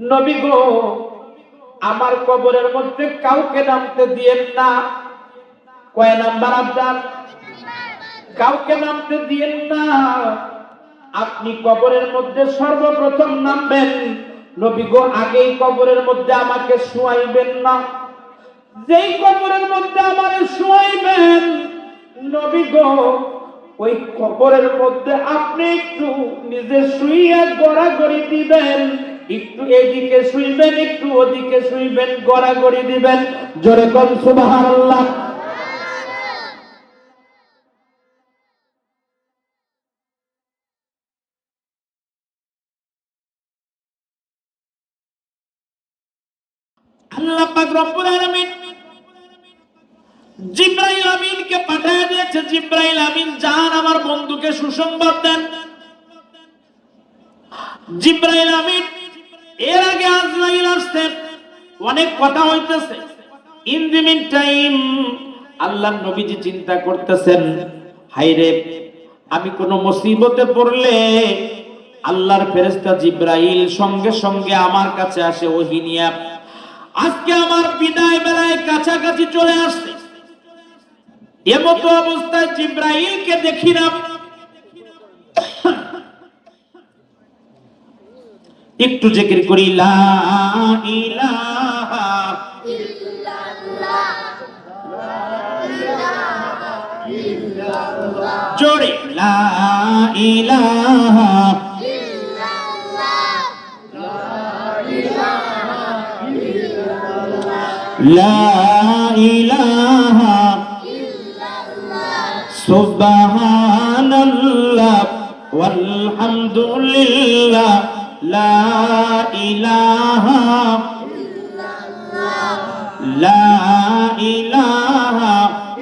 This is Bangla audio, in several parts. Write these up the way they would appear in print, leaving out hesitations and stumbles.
নবী গো, আমার কবরের মধ্যে কাউকে নামতে দিয়েন না। কয় নাম্বার আপনার? কাউকে নামতে দিয়েন না। আপনি কবরের মধ্যে সর্বপ্রথম নামবেন। নবী গো, আগেই কবরের মধ্যে আমাকে শোয়াইবেন না। যেই কবরের মধ্যে আমারে শোয়াইবেন, নবী গো, ওই কবরের মধ্যে আপনি একটু নিজে শুইয়া গড়াগড়ি দিবেন। একটু এদিকে শুইবেন, একটু ওদিকে শুইবেন, গড়াগড়ি দিবেন। জোরে কোন সুবহানাল্লাহ। আল্লাহ পাক রব্বুল আলামিন জিবরাইল আমিনকে পাঠিয়ে দিয়েছে। জিবরাইল আমিন যান, আমার বন্ধুকে সুসংবাদ দেন। জিবরাইল আমিন এর আগে আজরাইল আসছে, অনেক কথা হইতেছে। ইন দি মিন টাইম আল্লাহর নবীজি চিন্তা করতেছেন, হায়রে, আমি কোন মুসিবতে পড়লে আল্লাহর ফেরেশতা জিবরাইল সঙ্গে সঙ্গে আমার কাছে আসে ওহী নিয়ে। আজকে আমার বিদায় বেলায় কাছাকাছি চলে আসছে, এমতো অবস্থায় জিবরাইলকে দেখি না। একটু জিকির করি, লা ইলাহা ইল্লাল্লাহ, লা ইলাহা ইল্লাল্লাহ, জোরে লা ইলাহা ইল্লাল্লাহ, লা ইলাহা ইল্লাল্লাহ, লা ইলাহা ইল্লাল্লাহ, সুবহানাল্লাহ ওয়ালহামদুলিল্লাহ, লা ইলাহা ইল্লাল্লাহ, লা ইলাহা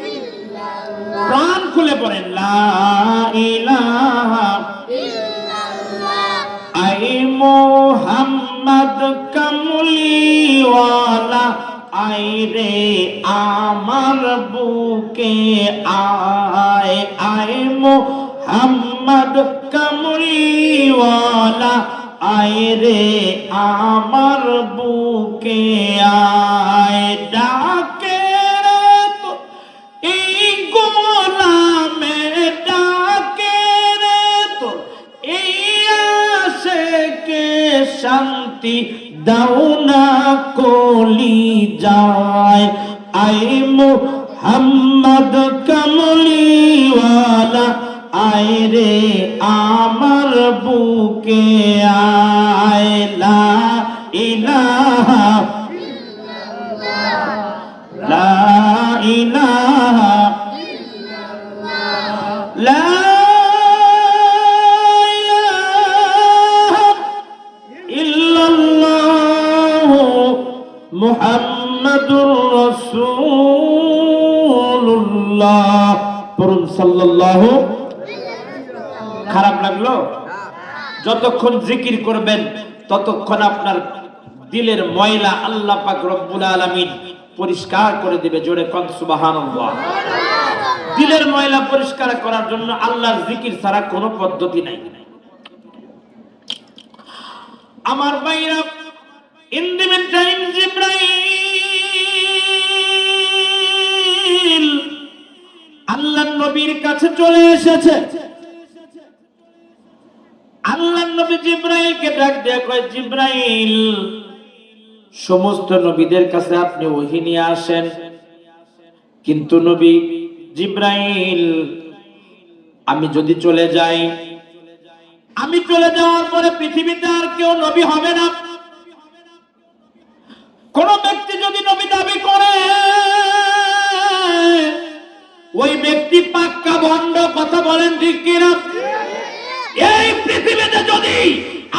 ইল্লাল্লাহ। প্রাণ খুলে পড়েন, লা ইলাহা ইল্লাল্লাহ। আই মুহাম্মদ কামলিওয়ালা, আই রে আমার বুকে আয়। আই মুহাম্মদ কামলিওয়ালা, আয় রে আমার বুকে আয়। ডাকে রে তো এই গোলামে, ডাকে রে তো এই আশিকে, শান্তি দাও না কলি যায়। আয় মুহাম্মদ কামলিওয়ালা, আয় রে আমার বুকে আয়। লা ইলাহা ইল্লাল্লাহ, লা ইলাহা ইল্লাল্লাহ, লা ইলাহা ইল্লাল্লাহ, মুহাম্মাদুর রাসূলুল্লাহ। পড়ুন সাল্লাল্লাহু। খারাপ লাগলো? যতক্ষণ জিকির করবেন ততক্ষণ আপনার দিলের ময়লা আল্লাহ পাক রব্বুল আলামিন পরিষ্কার করে দিবে। জোরে কোন সুবহানাল্লাহ। দিলের ময়লা পরিষ্কার করার জন্য আল্লাহর জিকির ছাড়া কোনো পদ্ধতি নাই। আমার ভাইরা, ইন দি মিন টাইম জিবরাইল আল্লাহর নবীর কাছে চলে এসেছে। আল্লাহর নবী জিবরাইলকে ডাক দিয়ে কয়, জিবরাইল, সমস্ত নবীদের কাছে আপনি ওহী নিয়ে আসেন, কিন্তু নবী জিবরাইল, আমি যদি চলে যাই, আমি চলে যাওয়ার পরে পৃথিবীতে আর কেউ নবী হবে না। কোন ব্যক্তি যদি নবী দাবি করে, ওই ব্যক্তি পাক্কা ভণ্ড। কথা বলেন ঠিক কিনা? এই পৃথিবীতে যদি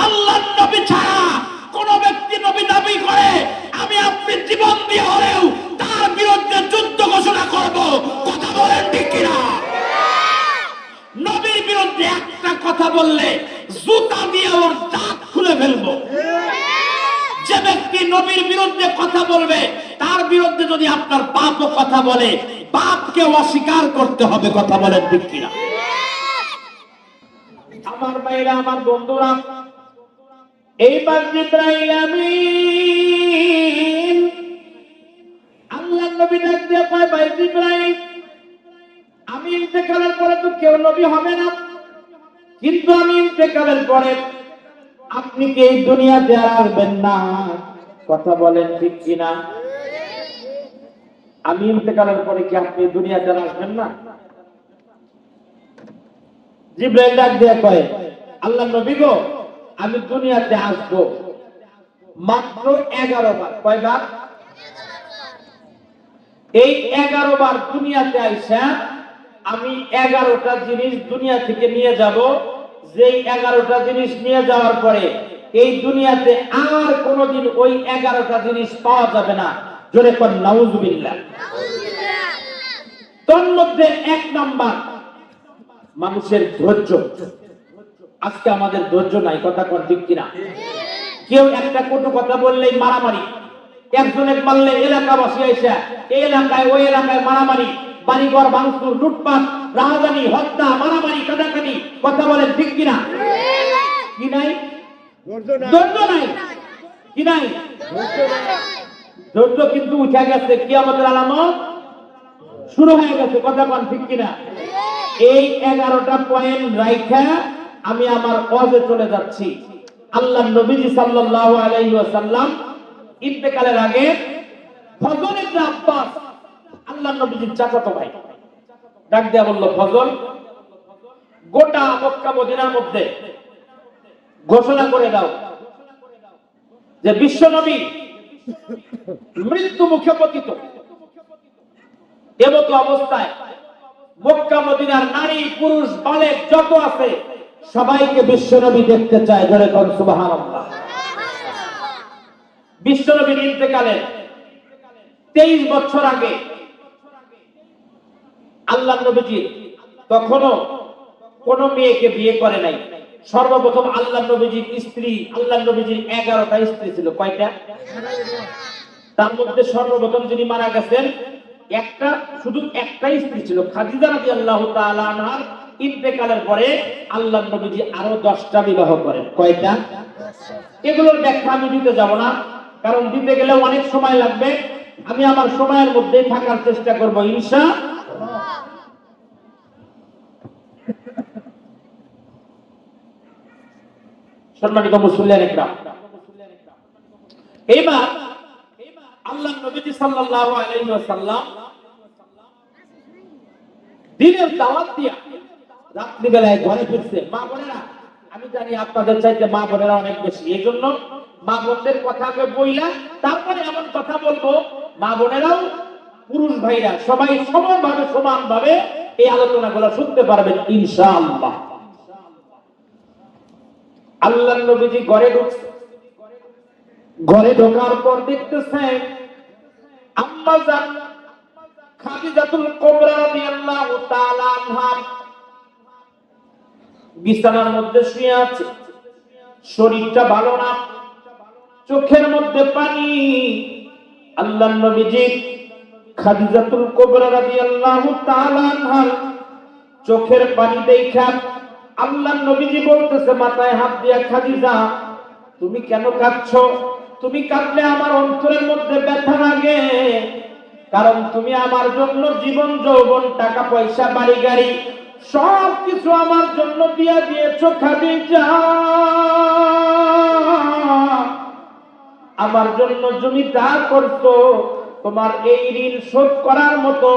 আল্লাহর নবী ছাড়া কোন ব্যক্তি নবী দাবি করে, আমি আপনি জীবন দিয়ে হলেও তার বিরুদ্ধে যুদ্ধ ঘোষণা করব। কথা বলেন ঠিক কিনা? নবীর বিরুদ্ধে একটা কথা বললে জুতা দিয়ে ওর দাঁত খুলে ফেলবো। যে ব্যক্তি নবীর বিরুদ্ধে কথা বলবে, তার বিরুদ্ধে যদি আপনার বাপও কথা বলে, বাপকে অস্বীকার করতে হবে। কথা বলেন ঠিক কিনা? আমার ভাইরা, আমার বন্ধুরা, এইবার জিবরাইল আমিন আল্লাহর নবী ডাক দিয়ে কয়, ভাই জিবরাইল, আমি ইন্তেকালের পরে তো কেউ নবী হবে না, কিন্তু আমি ইন্তেকালের পরে আপনি কি এই দুনিয়াতে আর আসবেন না? কথা বলেন ঠিক কিনা? আমি ইন্তেকালের পরে কি আপনি দুনিয়াতে আর আসবেন না? জিবরাইল ডাক দিয়ে কয়, আল্লাহর নবী গো, আমি দুনিয়াতে আসবো মাত্র 11 বার। কয়বার? এই 11 বার দুনিয়াতে আইসা আমি 11টা জিনিস দুনিয়া থেকে নিয়ে যাব, যেই 11টা জিনিস নিয়ে যাওয়ার পরে এই দুনিয়াতে আর কোনোদিন ওই 11টা জিনিস পাওয়া যাবে না। জোরে কোন নাউজুবিল্লাহ। তোর মধ্যে 1 নাম্বার মানুষের ধৈর্য। আজকে আমাদের ধৈর্য নাই, কথা কোন ঠিক কিনা? কেউ একটা কটু কথা বললেই মারামারি, একজনের মারলে এলাকাবাসী এসে এই এলাকায় ওই এলাকায় মারামারি, বাড়িঘর ভাঙচুর, লুটপাট, রাহাজানি, হত্যা, মারামারি, কাটাকাটি। কথা বলেন ঠিক কিনা? কি নাই? ধৈর্য নাই। কি নাই? ধৈর্য কিন্তু উঠে গেছে, কিয়ামতের আলামত শুরু হয়ে গেছে। কথা বলেন ঠিক কিনা? এই 11টা পয়েন্ট রাইখা আমি আমার ওয়াজে চলে যাচ্ছি। আল্লাহর নবীজি সাল্লাল্লাহু আলাইহি ওয়াসাল্লাম ইন্তেকালের আগে ফজল ইবনে আব্বাস, আল্লাহর নবীজির চাচাতো ভাই, ডাক দেয়া বলল, ফজল, গোটা মক্কা মদিনার মধ্যে ঘোষণা করে দাও যে বিশ্ব নবী মৃত্যু মুখে পতিত। এমতো অবস্থায় মক্কা মদিনার নারী পুরুষ বালেক যত আছে সবাইকে বিশ্ব নবী দেখতে চায়। ধরে কোন সুবহানাল্লাহ। বিশ্ব নবীর ইন্তেকালের 23 বছর আগে আল্লাহর নবীজি তখনও কোন মেয়েকে বিয়ে করে নাই। সর্বপ্রথম আল্লাহর নবীজির স্ত্রী, আল্লাহর নবীজির 11টা স্ত্রী ছিল। কয়টা? তার মধ্যে সর্বপ্রথম যিনি মারা গেছেন শুধু একটাই স্ত্রী ছিল, খাদিজা রাদিয়াল্লাহু তাআলা আনহার ইন্তেকালের পরে আল্লাহর নবীজি আরো 10টা বিবাহ করেন। কয়টা? এগুলোর ব্যাখ্যা আমি দিতে যাব না, কারণ দিতে গেলে অনেক সময় লাগবে। আমি আমার সময়ের মধ্যেই থাকার চেষ্টা করব ইনশাআল্লাহ। সম্মানিত মুসল্লিয়ান ইকরাম, এইবার আল্লাহর নবীজি সাল্লাল্লাহু আলাইহি ওয়াসাল্লাম দিনের দাওয়াত দিয়া রাত্রি বেলায় ঘরে ফিরছে। মা বোনেরা, আমি জানি আপনাদের চাইতে মা বোনেরা অনেক বেশি, এই জন্য মা বোনদের কথা আমি বইলা তারপরে এমন কথা বলবো মা বোনেরাও পুরুষ ভাইরা সবাই সমানভাবে এই আলোচনাগুলো শুনতে পারবেন ইনশাআল্লাহ। আল্লাহর নবীজি ঘরে ঢুকছে। ঘরে ঢোকার পর দেখতেছেন আম্মা জান খাদিজাতুল কুবরা রাদিয়াল্লাহু তাআলা আনহা বিছানার মধ্যে শুয়ে আছে। শরীরটা ভালো না, চোখের মধ্যে পানি। আল্লাহর নবীজি খাদিজাতুল কুবরা রাদিয়াল্লাহু তাআলা আনহার চোখের পানি দেখা আল্লাহর নবীজি বলতেছে মাথায় হাত দিয়া, খাদিজা তুমি কেন কাঁদছো? তুমি কাঁদলে আমার অন্তরের মধ্যে ব্যথা লাগে, কারণ তুমি আমার জন্য জীবন যৌবন টাকা পয়সা বাড়ি গাড়ি সব কিছু আমার জন্য দিয়া দিয়েছো খাদিজা। আমার জন্য জমি দান করছো, তোমার এই ঋণ শোধ করার মতো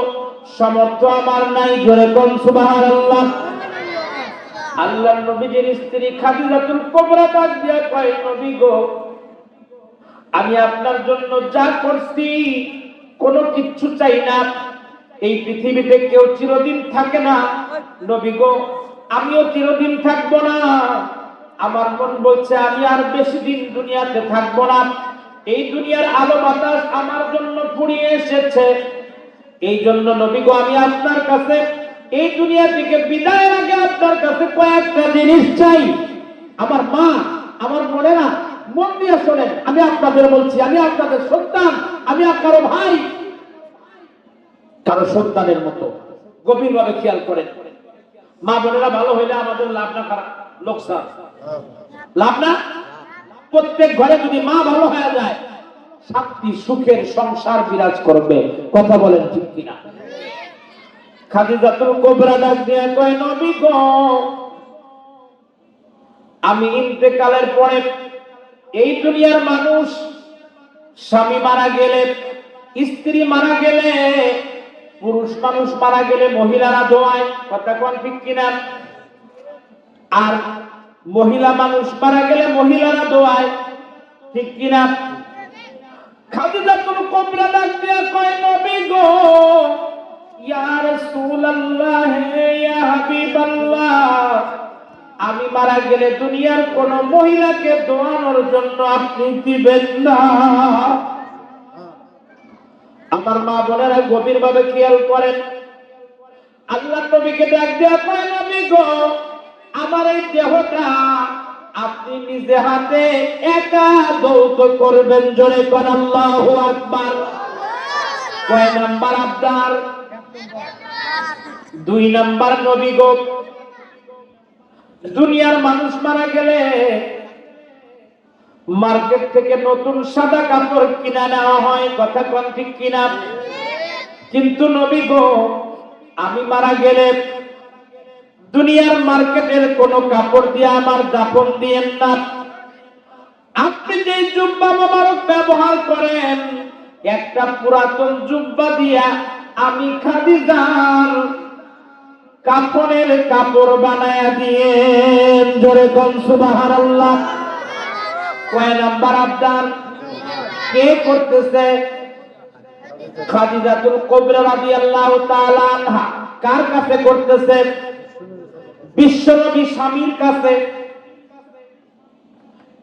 সামর্থ্য আমার নাই। জোরে কোন সুবহানাল্লাহ। আল্লাহর নবীজির স্ত্রী খাদিজাতুল কুবরা ডাক দিয়া কয়, নবী গো, আমি আপনার জন্য যা করছি কোনো কিচ্ছু চাই না। এই পৃথিবীতে কেউ চিরদিন থাকে না, নবী গো আমিও চিরদিন থাকবো না। আমার মন বলছে আমি আর বেশি দিন দুনিয়াতে থাকবো না। এই দুনিয়ার আলো বাতাস আমার জন্য ফুরিয়ে এসেছে। এই জন্য নবী গো আমি আপনার কাছে এই দুনিয়া থেকে বিদায়ের আগে আপনার কাছে কয়েকটা জিনিস চাই। আমার মা, আমার বোনেরা মন দিয়ে শোনেন, আমি আপনাদের বলছি, আমি আপনাদের সন্তান, আমি আপনারও ভাই, কারো সন্তানের মতো গভীরভাবে খেয়াল করেন। মা বোনেরা ভালো হইলে আমাদের লাভ না খারাপ? লোকসান। লাভ না? প্রত্যেক ঘরে যদি মা ভালো হয়ে যায়, শান্তি সুখের সংসার বিরাজ করবে। কথা বলেন ঠিক কিনা? খাদিজাতুল কুবরা ডাক দিয়ে কয়, নবী গো, আমি ইন্তেকালের পরে এই দুনিয়ার মানুষ স্বামী মারা গেলে, স্ত্রী মারা গেলে, পুরুষ মানুষ মারা গেলে মহিলারা দোয়ায়। কথা কোন ঠিক কিনা? আর মহিলা মানুষ মারা গেলে মহিলারা দোয়ায়, ঠিক কিনা? খাদিজাতুল কুবরা ডাক দিয়ে কয়, নবী গো, ইয়া রাসূলুল্লাহ, ইয়া হাবিবাল্লাহ, আমি মারা গেলে দুনিয়ার কোন মহিলাকে দোয়ানোর জন্য আপনি দিবেন না। আমার মা বোনেরা গভীর ভাবে খেয়াল করেন। আল্লাহ নবীকে ডাক দেয়া কয়, নবী গো, আমার এই দেহটা আপনি নিজে হাতে একা দৌত করবেন। জোরে কোন আল্লাহু আকবার। কয় নাম্বার আবদার? 2 নাম্বার, নবী গো, দুনিয়ার মানুষ মারা গেলে মার্কেট থেকে নতুন সাদা কাপড় কিনা নেওয়া হয়। কথা কোন ঠিক কিনা? কিন্তু নবী গো, আমি মারা গেলে দুনিয়ার মার্কেটের কোন কাপড় দিয়ে আমার দাফন দিয়েন না। আপনি যে জুব্বা মোবারক ব্যবহার করেন, একটা পুরাতন জুব্বা দিয়া আমি খাদিজার কাপড়ের কাপড় বানায়া দিয়েন। জোরে কোন সুবহানাল্লাহ। কয় নাম্বার আবদার? কে করতেছে? খাদিজাতুল কুবরা রাদিয়াল্লাহু তাআলা আনহা। কার কাছে করতেছে? বিশ্বনবী স্বামীর কাছে।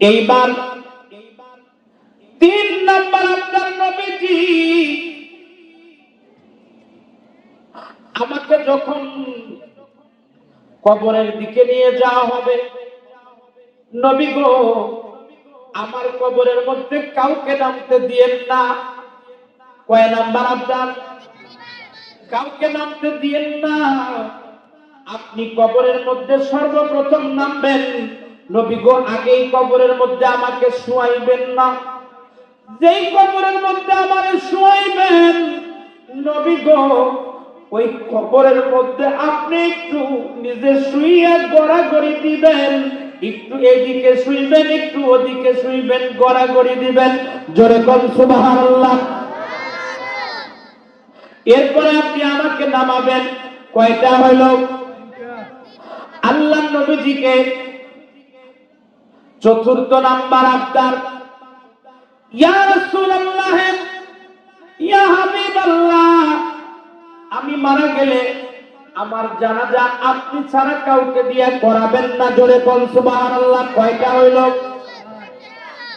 এইবার 3 নাম্বার আবদার, নবীজি, আমাকে যখন কবরের দিকে নিয়ে যাওয়া হবে, নবী গো, আমার কবরের মধ্যে কাউকে নামতে দিয়েন না। কয় নাম্বার আবদার? কাউকে নামতে দিয়েন না। আপনি কবরের মধ্যে সর্বপ্রথম নামবেন। নবী গো, আগেই কবরের মধ্যে আমাকে শুয়াইবেন না। যেই কবরের মধ্যে আমারে শুয়াইবেন, নবী গো, ওই কবরের মধ্যে আপনি একটু নিজে শুইয়া গড়াগড়ি দিবেন। একটু এদিকে শুইবেন, একটু ওদিকে শুইবেন, গড়াগড়ি দিবেন। জোরে কোন সুবহানাল্লাহ। এরপরে আপনি আমাকে নামাবেন। কয়টা হইল? আল্লাহ নবীজিকে 4th নাম্বার আবদার, ইয়া রাসূলুল্লাহ, ইয়া হাবিবাল্লাহ, আমি মারা গেলে আমার জানাজা আপনি ছাড়া কাউকে দিয়ে করাবেন না। জোরে কোন সুবহানাল্লাহ। কয়টা হইল?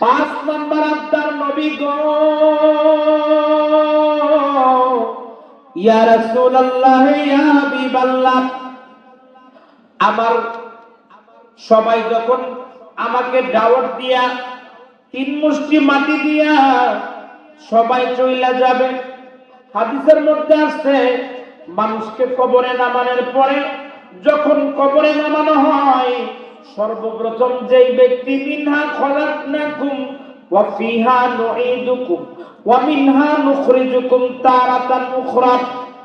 5 নাম্বার আবদার, নবী গো, ইয়া রাসূলুল্লাহ, ইয়া হাবিবাল্লাহ, আমার সবাই যখন আমাকে দাওয়াত দিয়া 3 মুষ্টি মাটি দিয়া সবাই চইলা যাবে। হাদিসের মধ্যে আছে, মানুষকে কবরে নামানোর পরে যখন কবরে নামানো হয়, সর্বপ্রথম যেই ব্যক্তি মিনহা খলাকনাকুম ওয়া ফিহা নুঈদুকুম ওয়া মিনহা নুখরিজুকুম তারাতান উখরা,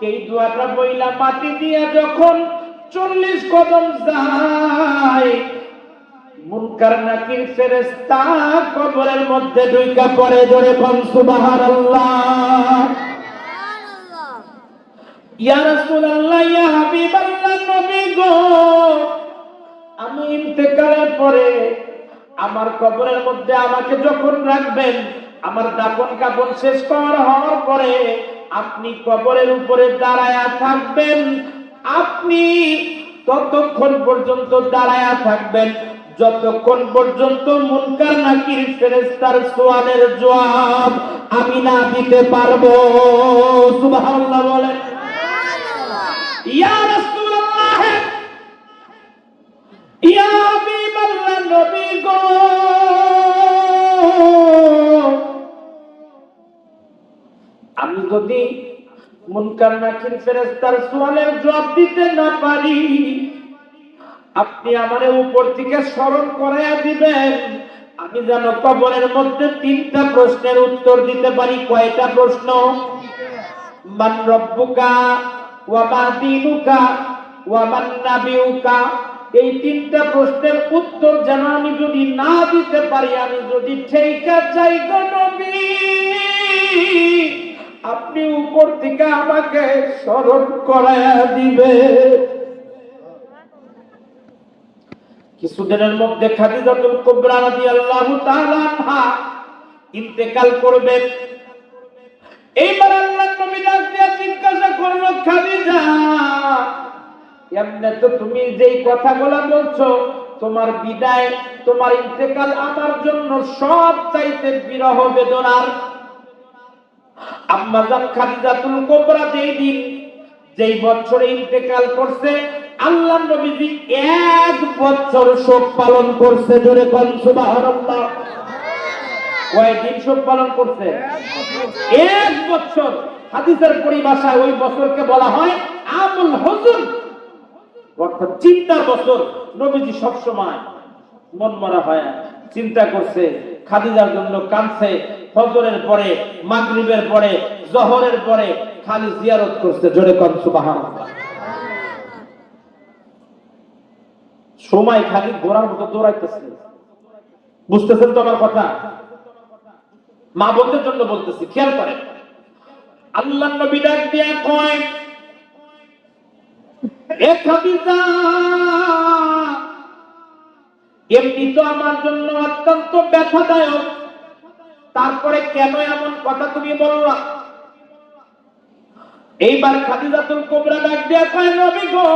এই দোয়াটা বইলা মাটি দিয়া যখন 40 কদম যায়, মুনকার নাকির ফেরেশতা কবরের মধ্যে ঢুইকা পড়ে। জোরে কোন সুবহানাল্লাহ। ইয়া রাসূলুল্লাহ, ইয়া হাবিবাল্লাহ, নবী গো, আমি ইন্তেকালের পরে আমার কবরের মধ্যে আমাকে যখন রাখবেন, আমার দাফন কাফন শেষ হওয়ার পরে আপনি কবরের উপরে দাঁড়ায়া থাকবেন। আপনি ততক্ষণ পর্যন্ত দাঁড়ায়া থাকবেন যতক্ষণ পর্যন্ত মুনকার নাকির ফেরেশতার সওয়ালের জবাব আমি না দিতে পারবো। সুবহানাল্লাহ বলেন। ইয়া রাসূলুল্লাহ, ইয়া হাবিবাল্লাহ, নবী গো, আমি যদি মুনকার নাকির ফেরেশতার সওয়ালের জবাব দিতে না পারি, আপনি আমারে উপর থেকে স্মরণ করাইয়া দিবেন, আমি যেন কবরের মধ্যে 3টা প্রশ্নের উত্তর দিতে পারি। কয়টা প্রশ্ন? মান রব্বুকা ওয়া মা দীনুকা ওয়া মান নাবিয়ুকা। এই 3টা প্রশ্নের উত্তর যেন আমি যদি না দিতে পারি, আমি যদি ঠেকা যাই গো নবী, আপনি উপর থেকে আমাকে স্মরণ করায়া দিবে। কিছুদিনের মধ্যে খাদিজাতুল কুবরা রাদিয়াল্লাহু তাআলা আনহা ইন্তেকাল করবেন। এইবার আল্লাহর নবী ডাক দিয়ে জিজ্ঞাসা করলো, খাদিজা, এমনি তো তুমি যেই কথাগুলো বলছো, তোমার বিদায়, তোমার ইন্তেকাল আমার জন্য সব চাইতে বিরহ বেদনার। আম্মা জান খাদিজাতুল কুবরা যেই দিন, যেই বছরে ইন্তেকাল করছে, আল্লাহর নবীজি 1 বছর শোক পালন করছে। জোরে কোন সুবহানাল্লাহ। কয়দিন শোক পালন করছে? 1 বছর। হাদিসের পরিভাষায় ওই বছরকে বলা হয় আমুল হুজুন, অর্থাৎ চিন্তার বছর। নবীজি সব সময় মনমরা হয় চিন্তা করছে, খাদিজার জন্য কাঁদছে। ফজরের পরে, মাগরিবের পরে, জোহরের পরে খালি জিয়ারত করছে। জোরে কোন সুবহানাল্লাহ। সময় খালি ঘোড়ার মতো দৌড়াইতেছে। বুঝতেছেন তো আমার কথা? মা বলতে জন্য বলতেছি, খেয়াল করেন। আল্লাহর নবী ডাক দিয়া কয়, এ খাদিজা, এমনি তো আমার জন্য অত্যন্ত ব্যথাদায়ক, তারপরে কেন এমন কথা তুমি বললা? এইবার খাদিজাতুল কুবরা ডাক দিয়া কয়, নবী গো,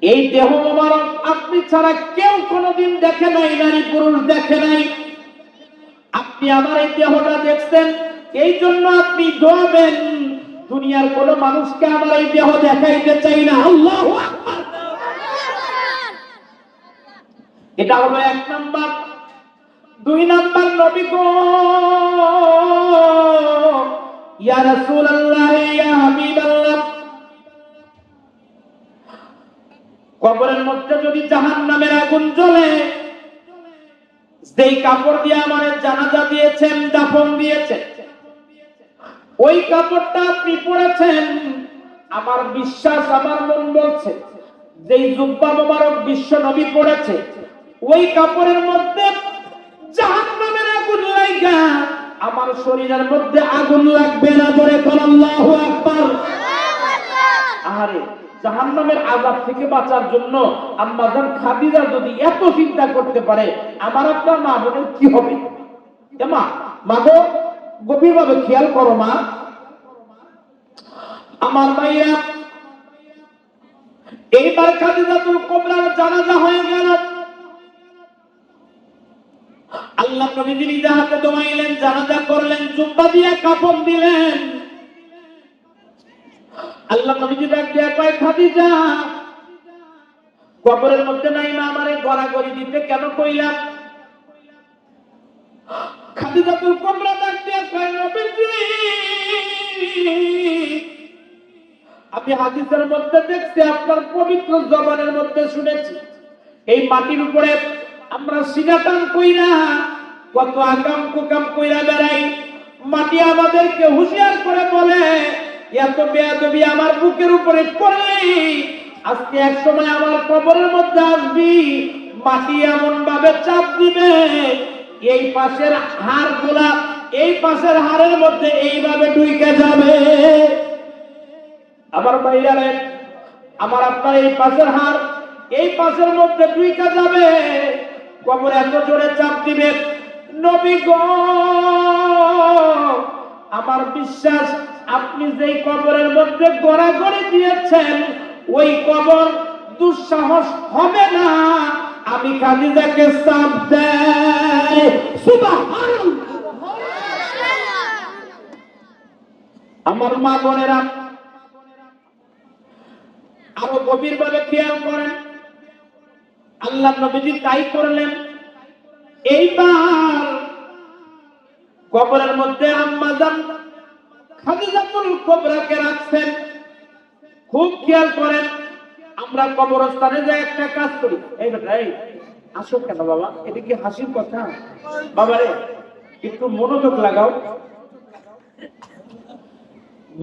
এই দেহ মোবারক আপনি ছাড়া কেউ কোনোদিন দেখে নাই, নারী পুরুষ দেখে নাই। আপনি আমার এই দেহটা দেখছেন, এই জন্য আপনি দোয়াবেন, দুনিয়ার কোন মানুষকে আমার এই দেহ দেখাইতে চাই না। আল্লাহু আকবার। এটা হলো 1 নাম্বার। 2 নাম্বার, নবী গো, ইয়া রাসূলুল্লাহ, ইয়া হাবিবাল্লাহ, কবরের মধ্যে যদি জাহান্নামের আগুন জ্বলে, যেই কাপড় দিয়ে আমার জানাজা দিয়েছেন, দাফন দিয়েছেন, ওই কাপড়টা আপনি পরেছেন, আমার বিশ্বাস, আমার মন বলছে, যেই জুব্বা মোবারক বিশ্ব নবী পরেছে, ওই কাপড়ের মধ্যে জাহান্নামের আগুন লাগা আমার শরীরের মধ্যে আগুন লাগবে না। জোরে বল আল্লাহু আকবার। আরে জাহান্নামের আযাব থেকে বাঁচার জন্য আম্মা জান খাদিজা যদি এত চিন্তা করতে পারে, আমার আপনার মা বোনের কি হবে? মা, মাগো, গভীরভাবে খেয়াল করো মা। আমার ভাইরা, এইবার খাদিজাতুল কুবরার জানাজা হয়ে গেল। আল্লাহ নবী নিজে হাতে দোয়াইলেন, জানাজা করলেন, জুব্বা দিয়ে কাফন দিলেন। আল্লাহ নবীজি ডাক দিয়া কয়, খাদিজা, কবরের মধ্যে নাই মা, আমারে গড়াগড়ি দিতে কেন কইলাম? খাদিজাতুল কুবরা ডাক দিয়া কয়, নবীজি, আমি হাদিসের মধ্যে দেখছি, আপনার পবিত্র জবানের মধ্যে শুনেছি, এই মাটির উপরে আমরা সিনাটান কইরা কত আকাম কুকাম কইরা বেড়াই। মাটি আমাদেরকে হুঁশিয়ার করে বলে, এত বেয়াদবি আমার বুকের উপরে পড়লে আজকে এক সময় আমার কবরের মধ্যে আসবি, মাটি এমন ভাবে চাপ দিবে, এই পাশের হাড়গুলা এই পাশের হাড়ের মধ্যে এইভাবে ঢুকে যাবে। আমার বাইরে, আমার আপনার এই পাশের হাড় এই পাশের মধ্যে ঢুকে যাবে, কবরে এত জোরে চাপ দিবে। নবী গো, আমার বিশ্বাস, আপনি যেই কবরের মধ্যে গড়াগড়ি দিয়েছেন, ওই কবর দুঃসাহস হবে না আমি খাদিজাকে চাপ দেই। সুবহানাল্লাহ। আমার মা বোনেরা, আরো গভীর ভাবে খেয়াল করেন। আল্লাহ নবীজি তাই করলেন। এইবার কবরের মধ্যে আম্মা জান খাদিজাতুল কুবরাকে রাখছেন। খুব খেয়াল করেন, আমরা কবরস্থানে যে একটা কাজ করি, এই আসো কেন বাবা, এটা কি হাসির কথা? বাবারে একটু মনোযোগ লাগাও।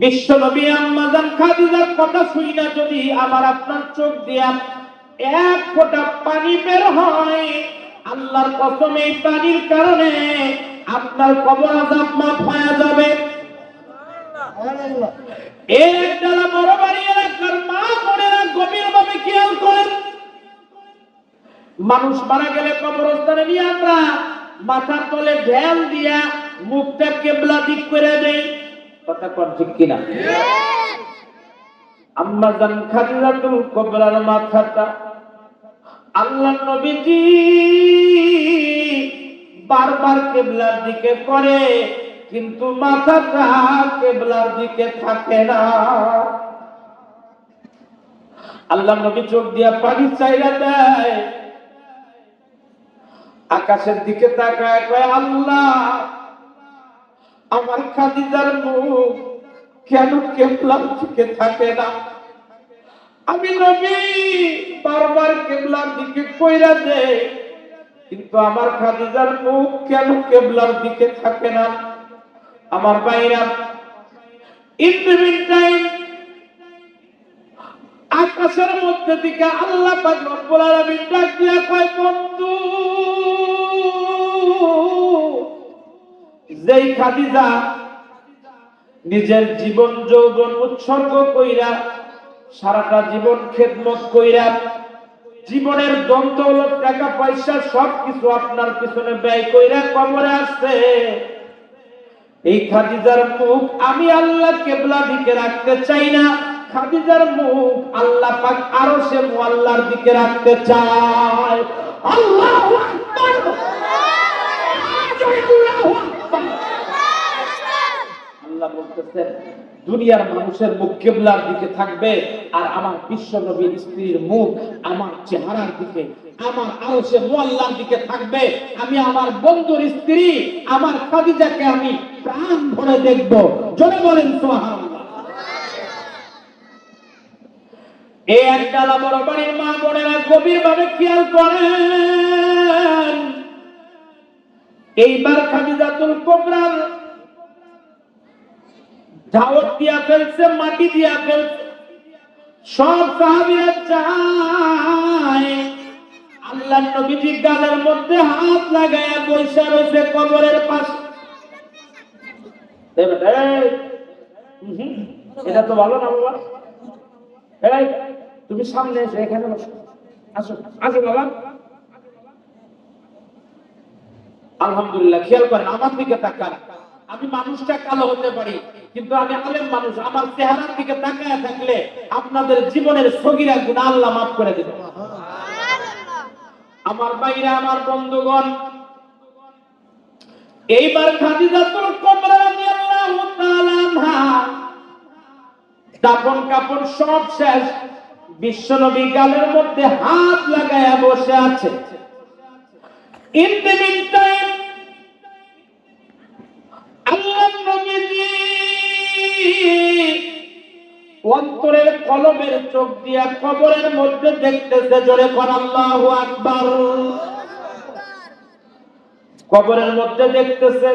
বিশ্ব নবী আম্মা জান খাদিজার কথা শুইনা যদি আমার আপনার চোখ দিয়া এক ফোঁটা পানি বের হয়, আল্লাহর কসম এই পানির কারণে আপনার কবর আযাব মাফ হয়ে যাবে। এই ডালা বড় বাড়ি এলাকার মা বোনেরা গভীরভাবে খেয়াল করেন। মানুষ মারা গেলে কবরস্থানে নিয়ে আমরা মাথার তলে ঢেল দিয়া মুখটা কেবলা দিক করে দেই, কথা কোন ঠিক কিনা? আম্মা জান খাদিজাতুল কুবরার মাথাটা আল্লাহর নবীজি বারবার কিবলার দিকে করে, কিন্তু মাথাটা কিবলার দিকে থাকে না। আল্লাহর নবী চোখ দিয়া পানি চাইরা দেয়, আকাশের দিকে তাকায়, কয় আল্লাহ আমার খাদিজার মুখ কেন কিবলার দিকে থাকে না? আমি নবী বারবার কিবলার দিকে কইরা দেই, কিন্তু আমার খাদিজার মুখ কেন কিবলার দিকে থাকে না? আমার ভাইরা, ইন দ্য মিনটাইম আকাশের মধ্যে থেকে আল্লাহ পাক রব্বুল আলামিন ডাক দিয়া কয়, বন্ধু যেই খাদিজা নিজের জীবন যৌবন উৎসর্গ কইরা সারাটা জীবন খেদমত কইরা জীবনের ধন দৌলত টাকা পয়সা সবকিছু আপনার পিছনে ব্যয় কইরা কবরে আসছে, এই খাদিজার মুখ আমি আল্লাহ কিবলা দিকে রাখতে চাই না, খাদিজার মুখ আল্লাহ পাক আরশে মুআল্লার দিকে রাখতে চায়। আল্লাহু আকবার, আল্লাহু আকবার। আল্লাহ বলতেছেন দুনিয়ার মানুষের মুখ কিবলার দিকে থাকবে, আর আমার বিশ্ব নবীর স্ত্রীর মুখ আমার চেহারার দিকে, আমার আরশে মুআল্লার দিকে থাকবে। আমি আমার বন্ধুর স্ত্রী আমার খাদিজাকে আমি প্রাণ ভরে দেখব। জোরে বলেন সুবহানাল্লাহ। এই একডালা বড় বাড়ির মা বোনেরা গভীরভাবে খেয়াল করেন। এইবার খাদিজাতুল কুবরার দাওয়াত দিয়া ফেলছে, মাটি দিয়া ফেলছে, সব সাহাবীরা যায়। আল্লাহর নবীজি গালের মধ্যে হাত লাগায়া বইসা রয়েছে কবরের পাশে। এটা তো ভালো না বাবা, এই তুমি সামনে এসে এখানে বসো, আসো আসো বাবা। আলহামদুলিল্লাহ, খেয়াল করেন আমার দিকে তাকান। আমি মানুষটা কালো হতে পারি, কিন্তু আমি আলেম মানুষ। আমার চেহারার দিকে তাকায় থাকলে আপনাদের জীবনের সগীরা গুনাহ আল্লাহ মাফ করে দেবে। আমার ভাইরা, আমার বন্ধুগণ, এইবার খাদিজাতুল কুবরা রাদিয়াল্লাহু তাআলা আনহা দাফন কাফন সব শেষ, বিশ্বনবী গালের মধ্যে হাত লাগায়া বসে আছে। ইন দ্য মিনটাইম আল্লাহর নবীজি অন্তরের কলবের চোখ দিয়া কবরের মধ্যে দেখতেছে। জোরে কোন আল্লাহু আকবার। কবরের মধ্যে দেখতেছে,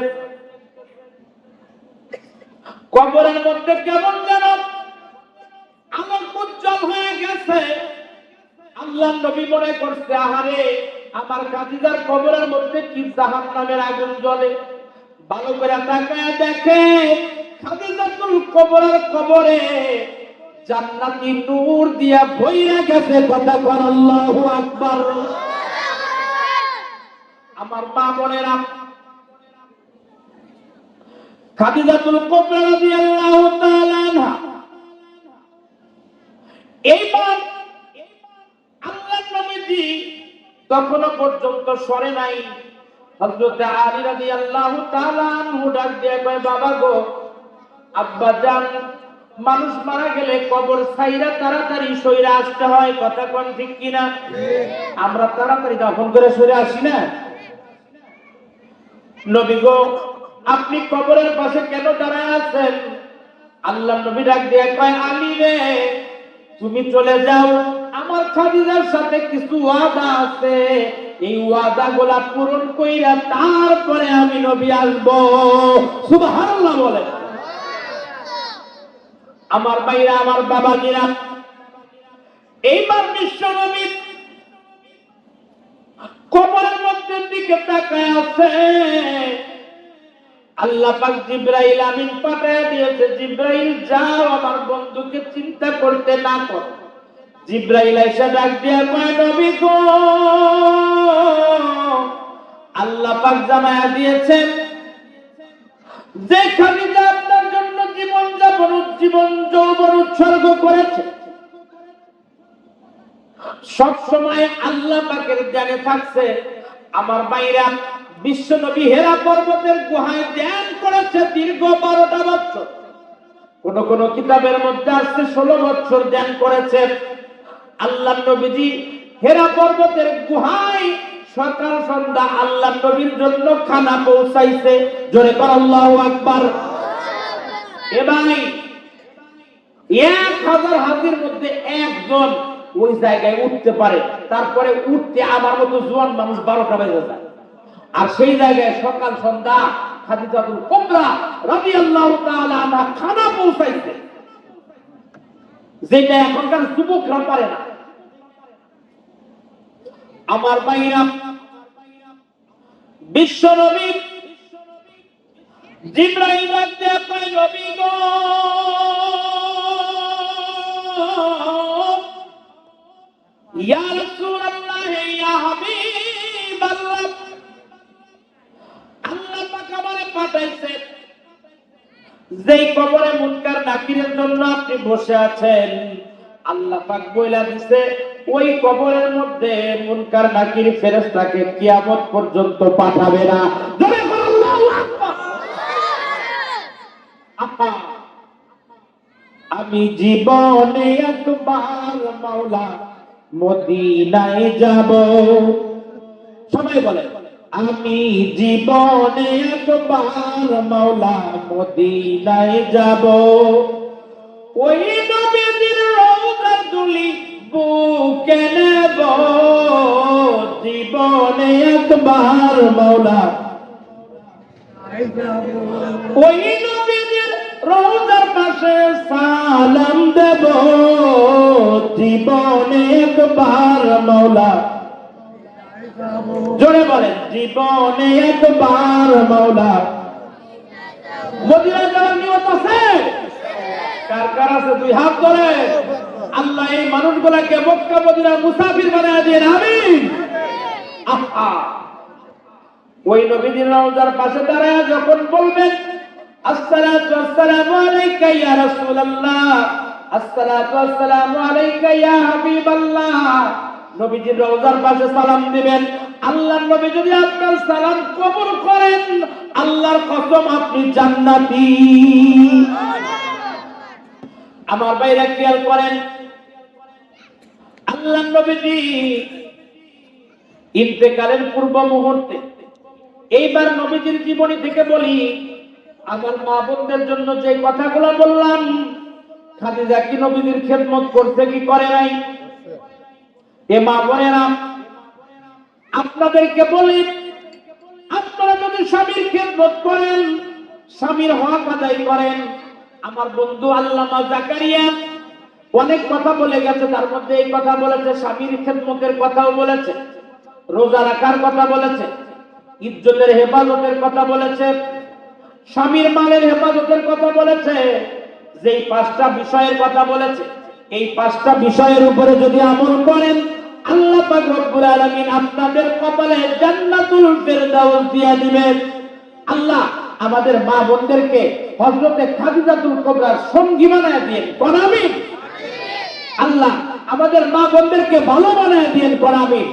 কবরের মধ্যে কেমন যেন আলো উজ্জ্বল হয়ে গেছে। আল্লাহর নবী মনে করছে, আহারে আমার খাদিজার কবরের মধ্যে কি জাহান্নামের আগুন জ্বলে। ভালো করে তাকায় দেখে খাদিজাতুল কুবরার কবরে জান্নাতি নূর দিয়া ভইরা গেছে। কথা বল আল্লাহু আকবার। আমার মা বোনেরা, খাদিজাতুল কুবরা রাদিয়াল্লাহু তাআলা আনহা এইবার আল্লাহর নবীজি তখনও পর্যন্ত সরে নাই। হযরত আলী রাদিয়াল্লাহু তাআলা আনহু ডাক দিয়ে কয়, বাবা গো, আব্বা জান, মানুষ মারা গেলে কবর ছাইরা তাড়াতাড়ি সইরা আসতে হয়। কথা কোন ঠিক কিনা? আমরা তাড়াতাড়ি দাফন করে সরে আসি না। নবী গো, আপনি কবরের পাশে কেন দাঁড়ায় আছেন? আল্লাহর নবী ডাক দিয়ে কয়, আলী রে, তুমি চলে যাও, আমার খাদিজার সাথে কিছু ওয়াদা আছে, এই ওয়াদাগুলা পূরণ কইরা তারপরে আমি নবী আসবো। সুবহানাল্লাহ বলে। আমার ভাইরা, আমার বাবাজিরা, এইবার বিশ্ব নবী কবরের মধ্যে দিকে তাকায় আছে। আল্লাহ পাক জিবরাইল আমিন পাঠিয়ে দিয়েছে, জিবরাইল যাও আমার বন্ধুকে চিন্তা করতে না করো। জিবরাইল এসে ডাক দিয়া কয়, নবী গো, আল্লাহ পাক জানায়া দিয়েছেন যে খাদিজা আপনার জন্য জীবন যৌবন উৎসর্গ করেছে, সব সময় আল্লাহ পাকের ধ্যানে থাকছে। আমার ভাইরা, বিশ্ব নবী হেরা পর্বতের গুহায় ধ্যান করেছে দীর্ঘ 12টা বছর। কোন কোন কিতাবের মধ্যে আছে 16 বছর ধ্যান করেছে। আল্লাহ নবীজি হেরা পর্বতের গুহায় সকাল সন্ধ্যা আল্লাহ নবীর জন্য খানা পৌঁছাইছে। জোরে কর আল্লাহু আকবার। এ ভাই, 1000 হাতির মধ্যে একজন ওই জায়গায় উঠতে পারে, তারপরে উঠতে আমার মতো জোয়ান মানুষ 12টা বেজে যায়। আর সেই জায়গায় সকাল সন্ধ্যা খাদিজাতুল কুবরা রাদিয়াল্লাহু তাআলা আনহা খানা পৌঁছাইছে, যেটা এখনকার যুবকরা পারে না। আমার ভাইরা, বিশ্ব নবী জিবরাইল ডাকতে কয়, নবী গো, ইয়া রাসূলুল্লাহ, ইয়া হাবিবাল্লাহ, আল্লাহ পাক আমারে পাঠাইছে যেই কবরে মুনকার নাকিরের জন্য আপনি বসে আছেন। আল্লাহ পাক বইলা দিছে ওই কবরের মধ্যে মুনকার নাকির ফেরেশতাকে কিয়ামত পর্যন্ত পাঠাবে না। জোরে বলো আল্লাহু আকবার। আপা, আমি জীবনে একবার মাওলা মদিনায় যাব। সবাই বলে, আমি জীবনে একবার মাওলা মদিনায় যাব। ওই নবীর রওজার ধুলি বুকে নেব। জীবনে একবার মাওলা, ওই নবীর রওজার পাশে সালাম দেব। জীবনে একবার মাওলা, জোরে বলেন, জীবনে একবার মাওলা মদিনায় যাওয়ার নিয়ত আছে? কার কার আছে? 2 হাত ধরে। আল্লাহ এই মানুষগুলাকে মক্কা মদিনার মুসাফির বানায় দেন, আমিন। আহা, ওই নবীর রওজার পাশে দাঁড়ায় যখন বলবেন, আসসালাতু ওয়াসসালামু আলাইকা ইয়া রাসূলুল্লাহ, আসসালাতু ওয়াসসালামু আলাইকা ইয়া হাবিবাল্লাহ, নবীজির রওজার পাশে সালাম দিবেন। আল্লাহর নবী যদি আপনার সালাম কবুল করেন, আল্লাহর কসম আপনি জান্নাতি। আমার ভাইরা খেয়াল করেন, আল্লাহর নবীজি ইন্তেকালের পূর্ব মুহূর্তে, এইবার নবীজির জীবনী থেকে বলি, আমার মা বোনদের জন্য যে কথাগুলো বললাম, খাদিজা কি নবীজির খেদমত করতে কি করে নাই? এ মা বোনেরা, আপনাদেরকে বলি, আপনারা যদি স্বামীর খেদমত করেন, স্বামীর হক আদায় করেন। আমার বন্ধু আল্লামা জাকারিয়া অনেক কথা বলে গেছে, তার মধ্যে এই কথা বলেছে, স্বামীর খেদমতের কথাও বলেছে, রোজা রাখার কথা বলেছে, ইজ্জতের হেফাজতের কথা বলেছে, স্বামীর মালের হেফাজতের কথা বলেছে। যেই 5টা বিষয়ের কথা বলেছে, এই 5টা বিষয়ের উপরে যদি আমল করেন, আল্লাহ পাক রব্বুল আলামিন আপনাদের কপালে জান্নাতুল ফেরদাউস দিয়ে দিবেন। আল্লাহ আমাদের মা বোনদেরকে হযরতে খাদিজাতুল কুবরার সঙ্গী বানায় দিয়েন, আমিন। আল্লাহ আমাদের মা বোনদেরকে ভালো বানায় দিয়েন, আমিন।